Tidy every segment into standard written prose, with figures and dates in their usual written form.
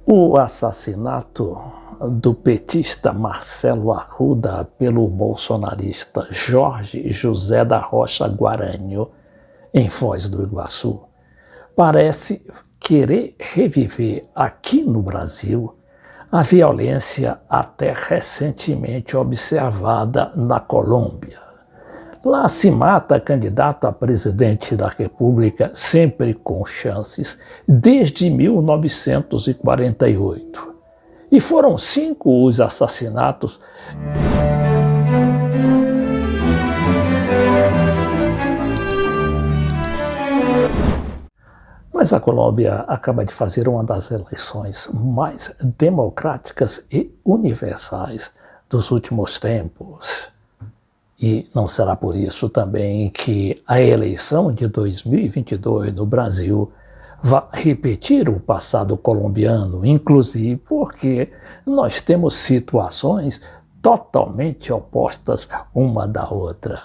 O assassinato do petista Marcelo Arruda pelo bolsonarista Jorge José da Rocha Guaranho, em Foz do Iguaçu, parece querer reviver aqui no Brasil a violência até recentemente observada na Colômbia. Lá se mata candidato a presidente da República sempre com chances desde 1948. E foram 5 os assassinatos. Mas a Colômbia acaba de fazer uma das eleições mais democráticas e universais dos últimos tempos. E não será por isso também que a eleição de 2022 no Brasil vai repetir o passado colombiano, inclusive porque nós temos situações totalmente opostas uma da outra.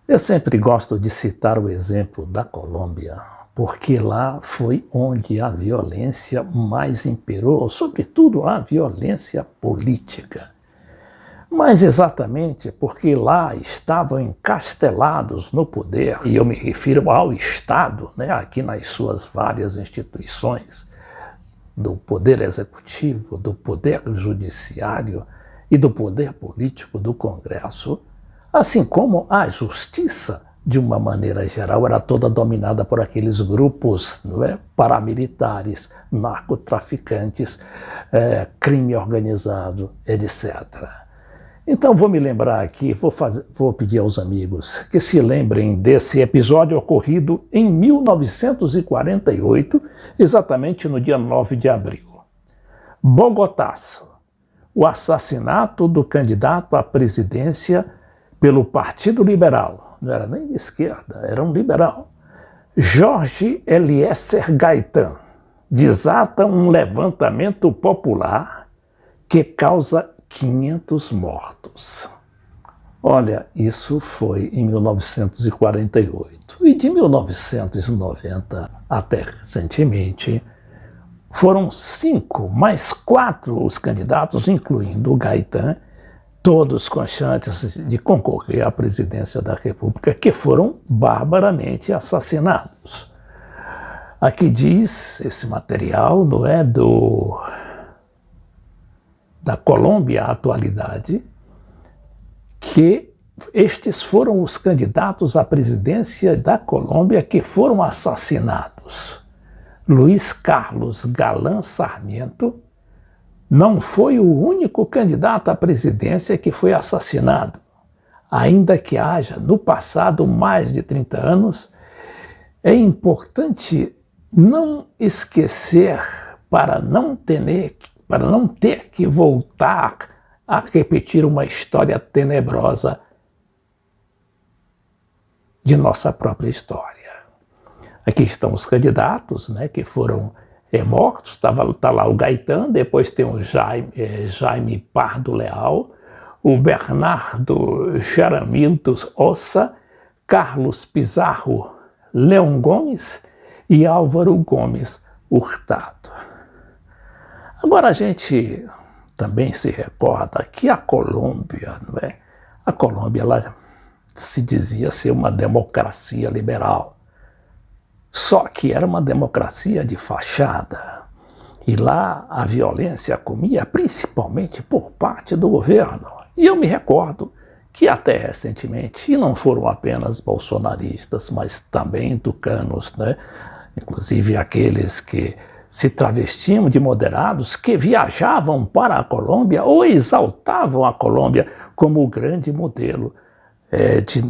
Eu sempre gosto de citar o exemplo da Colômbia, porque lá foi onde a violência mais imperou, sobretudo a violência política. Mas exatamente porque lá estavam encastelados no poder, e eu me refiro ao Estado, aqui nas suas várias instituições, do poder executivo, do poder judiciário e do poder político do Congresso, assim como a justiça, de uma maneira geral, era toda dominada por aqueles grupos paramilitares, narcotraficantes, crime organizado, etc. Então vou me lembrar aqui, vou pedir aos amigos que se lembrem desse episódio ocorrido em 1948, exatamente no dia 9 de abril. Bogotá, o assassinato do candidato à presidência pelo Partido Liberal, não era nem de esquerda, era um liberal, Jorge Eliezer Gaitán, desata um levantamento popular que causa 500 mortos. Olha, isso foi em 1948. E de 1990 até recentemente, foram 5 mais 4 os candidatos, incluindo o Gaitán, todos com chances de concorrer à presidência da República, que foram barbaramente assassinados. Aqui diz esse material, não é, da Colômbia Atualidade, que estes foram os candidatos à presidência da Colômbia que foram assassinados. Luiz Carlos Galán Sarmiento não foi o único candidato à presidência que foi assassinado. Ainda que haja, no passado, mais de 30 anos, é importante não esquecer para não ter que voltar a repetir uma história tenebrosa de nossa própria história. Aqui estão os candidatos, que foram mortos. Tá lá o Gaitán, depois tem o Jaime Pardo Leal, o Bernardo Jaramildo Ossa, Carlos Pizarro Leão Gomes e Álvaro Gomes Hurtado. Agora a gente também se recorda que a Colômbia, a Colômbia ela se dizia ser uma democracia liberal, só que era uma democracia de fachada. E lá a violência comia principalmente por parte do governo. E eu me recordo que até recentemente, e não foram apenas bolsonaristas, mas também tucanos, inclusive aqueles que se travestiam de moderados, que viajavam para a Colômbia ou exaltavam a Colômbia como o grande modelo de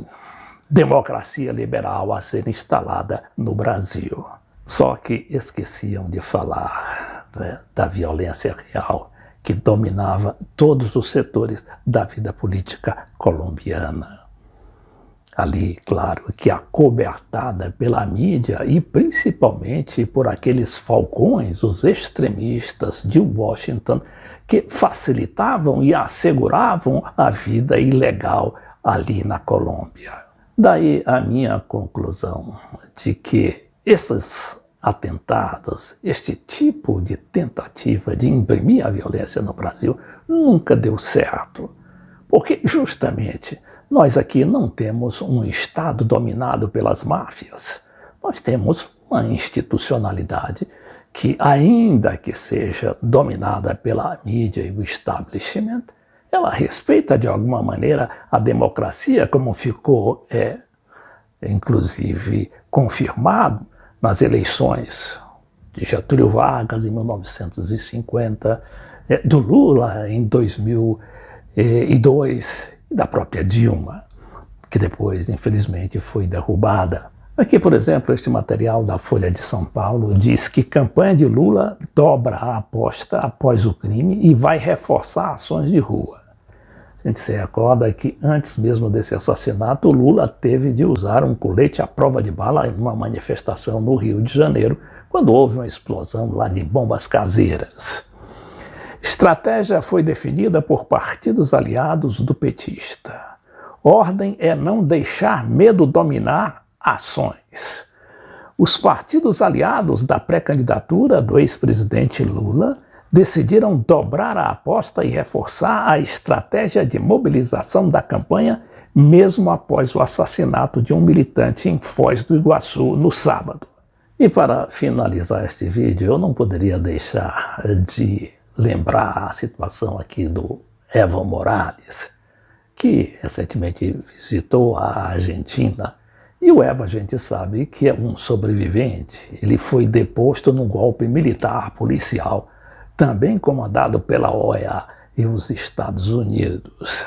democracia liberal a ser instalada no Brasil. Só que esqueciam de falar da violência real que dominava todos os setores da vida política colombiana. Ali, claro, que acobertada pela mídia e principalmente por aqueles falcões, os extremistas de Washington, que facilitavam e asseguravam a vida ilegal ali na Colômbia. Daí a minha conclusão de que esses atentados, este tipo de tentativa de imprimir a violência no Brasil nunca deu certo. Porque justamente nós aqui não temos um Estado dominado pelas máfias. Nós temos uma institucionalidade que, ainda que seja dominada pela mídia e o establishment, ela respeita de alguma maneira a democracia, como ficou, inclusive, confirmado nas eleições de Getúlio Vargas em 1950, do Lula em 2002 e da própria Dilma, que depois, infelizmente, foi derrubada. Aqui, por exemplo, este material da Folha de São Paulo diz que campanha de Lula dobra a aposta após o crime e vai reforçar ações de rua. A gente se recorda que antes mesmo desse assassinato, Lula teve de usar um colete à prova de bala em uma manifestação no Rio de Janeiro, quando houve uma explosão lá de bombas caseiras. Estratégia foi definida por partidos aliados do petista. Ordem é não deixar medo dominar ações. Os partidos aliados da pré-candidatura do ex-presidente Lula decidiram dobrar a aposta e reforçar a estratégia de mobilização da campanha, mesmo após o assassinato de um militante em Foz do Iguaçu no sábado. E para finalizar este vídeo, eu não poderia deixar de lembrar a situação aqui do Evo Morales, que recentemente visitou a Argentina. E o Evo, a gente sabe que é um sobrevivente. Ele foi deposto num golpe militar policial, também comandado pela OEA e os Estados Unidos.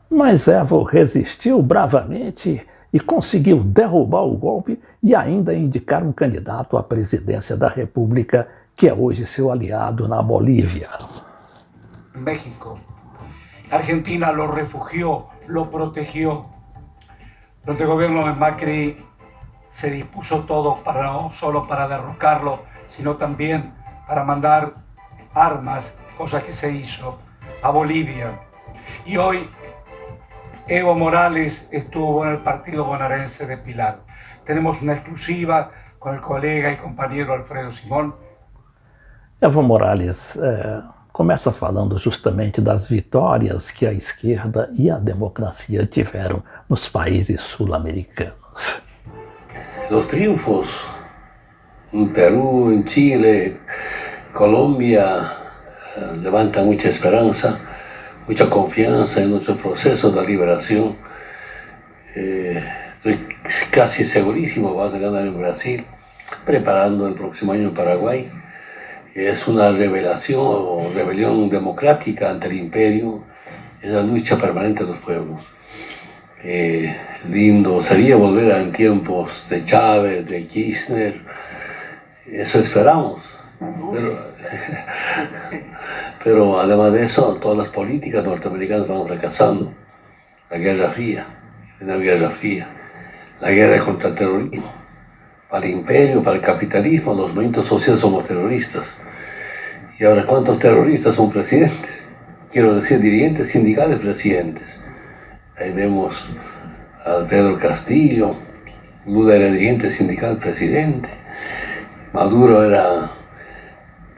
Mas Evo resistiu bravamente e conseguiu derrubar o golpe e ainda indicar um candidato à presidência da República, que é hoje seu aliado na Bolívia. México. Argentina lo refugió, lo protegió. Durante el gobierno de Macri se dispuso todo no solo para derrocarlo, sino también para mandar armas, cosa que se hizo, a Bolivia. Y hoy Evo Morales estuvo en el partido bonaerense de Pilar. Tenemos una exclusiva con el colega y compañero Alfredo Simón. Evo Morales começa falando justamente das vitórias que a esquerda e a democracia tiveram nos países sul-americanos. Los triunfos en Perú, en Chile, Colombia levantan mucha esperanza, mucha confianza en nuestro proceso de liberación. Estoy casi segurísimo vamos a ganar en Brasil, preparando el próximo año en Paraguay. Es una revelación o rebelión democrática ante el imperio, es la lucha permanente de los pueblos. Lindo sería volver en tiempos de Chávez, de Kirchner, eso esperamos. Pero además de eso, todas las políticas norteamericanas van fracasando. La Guerra Fría, la guerra contra el terrorismo. Para el imperio, para el capitalismo, los movimientos sociales somos terroristas. Y ahora, ¿cuántos terroristas son presidentes? Quiero decir, dirigentes sindicales presidentes. Ahí vemos a Pedro Castillo, Lula era dirigente sindical presidente, Maduro era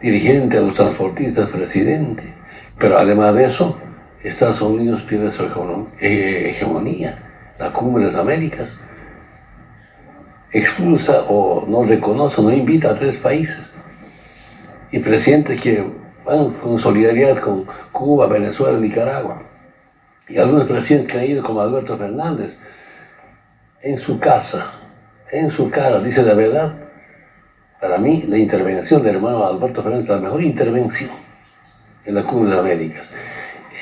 dirigente de los transportistas presidente. Pero además de eso, Estados Unidos pierde su hegemonía, la Cumbre de las Américas. Expulsa o no reconoce, no invita a 3 países. Y presidentes que van con solidaridad con Cuba, Venezuela, Nicaragua. Y algunos presidentes que han ido como Alberto Fernández, en su casa, en su cara, dice la verdad. Para mí, la intervención del hermano Alberto Fernández es la mejor intervención en la Cumbre de las Américas.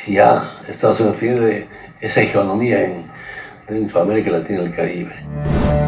Ya Estados Unidos pierde esa hegemonía dentro de América Latina y el Caribe.